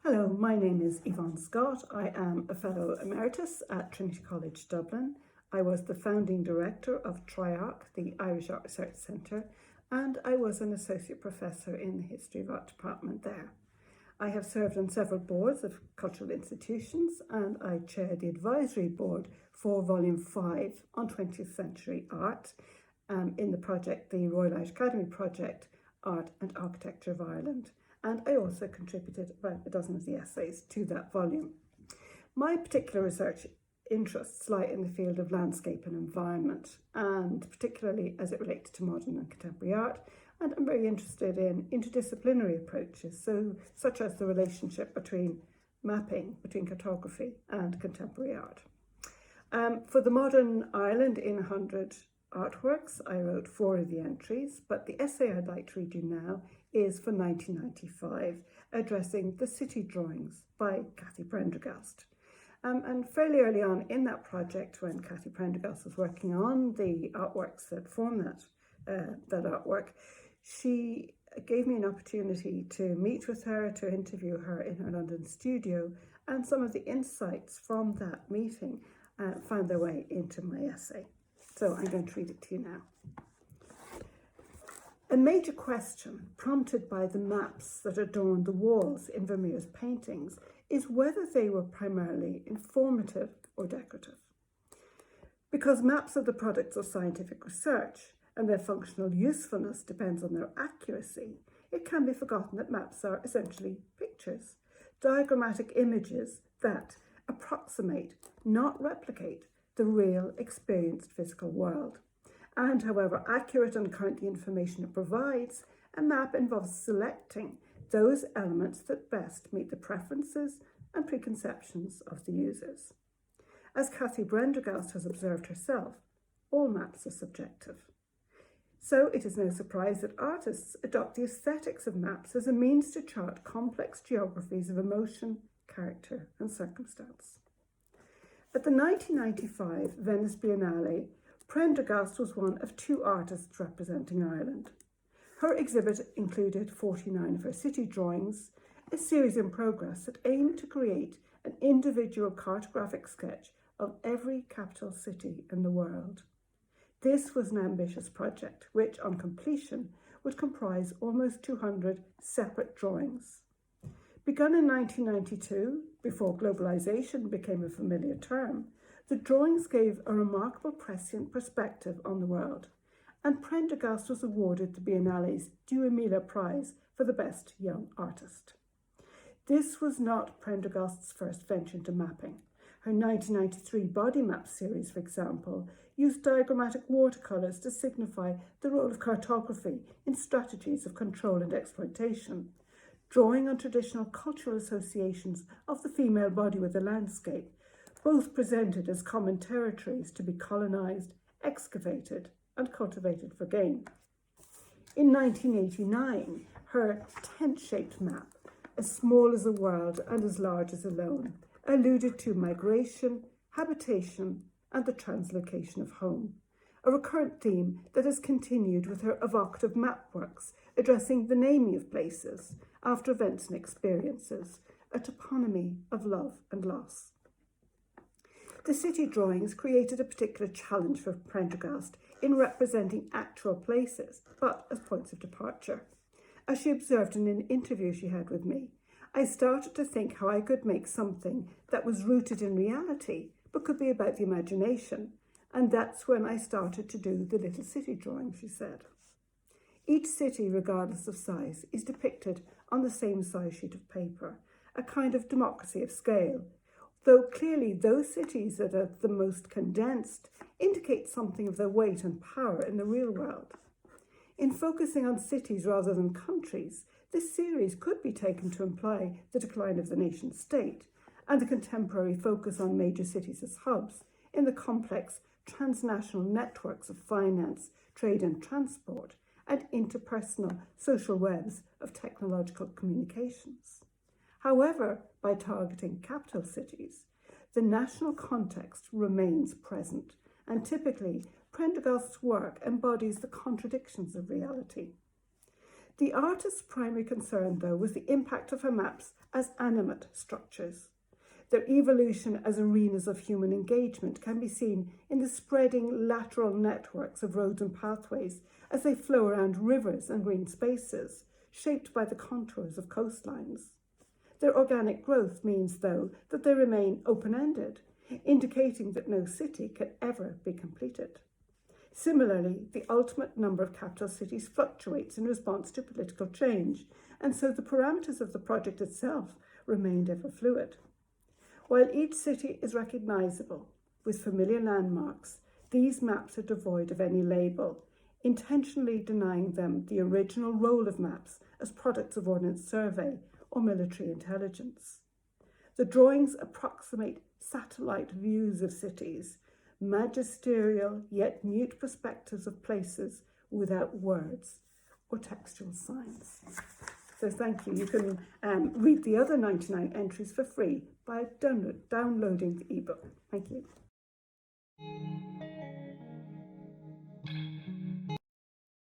Hello, my name is Yvonne Scott. I am a Fellow Emeritus at Trinity College Dublin. I was the founding director of TRIARC, the Irish Art Research Centre, and I was an Associate Professor in the History of Art department there. I have served on several boards of cultural institutions, and I chair the advisory board for Volume 5 on 20th Century Art in the project, the Royal Irish Academy Project, Art and Architecture of Ireland. And I also contributed about a dozen of the essays to that volume. My particular research interests lie in the field of landscape and environment, and particularly as it relates to modern and contemporary art. And I'm very interested in interdisciplinary approaches, such as the relationship between mapping, between cartography and contemporary art. For the Modern Ireland in 100 artworks, I wrote 4 of the entries, but the essay I'd like to read you now is for 1995, addressing the city drawings by Cathy Prendergast. And fairly early on in that project, when Cathy Prendergast was working on the artworks that form that artwork, she gave me an opportunity to meet with her, to interview her in her London studio, and some of the insights from that meeting found their way into my essay. So I'm going to read it to you now. A major question prompted by the maps that adorn the walls in Vermeer's paintings is whether they were primarily informative or decorative. Because maps are the products of scientific research and their functional usefulness depends on their accuracy, it can be forgotten that maps are essentially pictures, diagrammatic images that approximate, not replicate, the real experienced physical world. And however accurate and current the information it provides, a map involves selecting those elements that best meet the preferences and preconceptions of the users. As Cathy Prendergast has observed herself, all maps are subjective. So it is no surprise that artists adopt the aesthetics of maps as a means to chart complex geographies of emotion, character and circumstance. At the 1995 Venice Biennale, Prendergast was one of 2 artists representing Ireland. Her exhibit included 49 of her city drawings, a series in progress that aimed to create an individual cartographic sketch of every capital city in the world. This was an ambitious project, which on completion would comprise almost 200 separate drawings. Begun in 1992, before globalization became a familiar term, the drawings gave a remarkable prescient perspective on the world, and Prendergast was awarded the Biennale's Due Mila Prize for the Best Young Artist. This was not Prendergast's first venture into mapping. Her 1993 Body Map series, for example, used diagrammatic watercolours to signify the role of cartography in strategies of control and exploitation, drawing on traditional cultural associations of the female body with the landscape, both presented as common territories to be colonised, excavated and cultivated for gain. In 1989, her tent-shaped map, as small as a world and as large as alone, alluded to migration, habitation and the translocation of home, a recurrent theme that has continued with her evocative map works addressing the naming of places after events and experiences, a toponymy of love and loss. The city drawings created a particular challenge for Prendergast in representing actual places, but as points of departure. As she observed in an interview she had with me, I started to think how I could make something that was rooted in reality, but could be about the imagination. And that's when I started to do the little city drawing, she said. Each city, regardless of size, is depicted on the same size sheet of paper, a kind of democracy of scale, though clearly those cities that are the most condensed indicate something of their weight and power in the real world. In focusing on cities rather than countries, this series could be taken to imply the decline of the nation state and the contemporary focus on major cities as hubs in the complex transnational networks of finance, trade and transport and interpersonal social webs of technological communications. However, by targeting capital cities, the national context remains present and typically Prendergast's work embodies the contradictions of reality. The artist's primary concern, though, was the impact of her maps as animate structures. Their evolution as arenas of human engagement can be seen in the spreading lateral networks of roads and pathways as they flow around rivers and green spaces, shaped by the contours of coastlines. Their organic growth means, though, that they remain open-ended, indicating that no city can ever be completed. Similarly, the ultimate number of capital cities fluctuates in response to political change, and so the parameters of the project itself remained ever fluid. While each city is recognisable with familiar landmarks, these maps are devoid of any label, intentionally denying them the original role of maps as products of ordnance survey or military intelligence. The drawings approximate satellite views of cities, magisterial yet mute perspectives of places without words or textual signs. So thank you. You can read the other 99 entries for free by downloading the ebook. Thank you.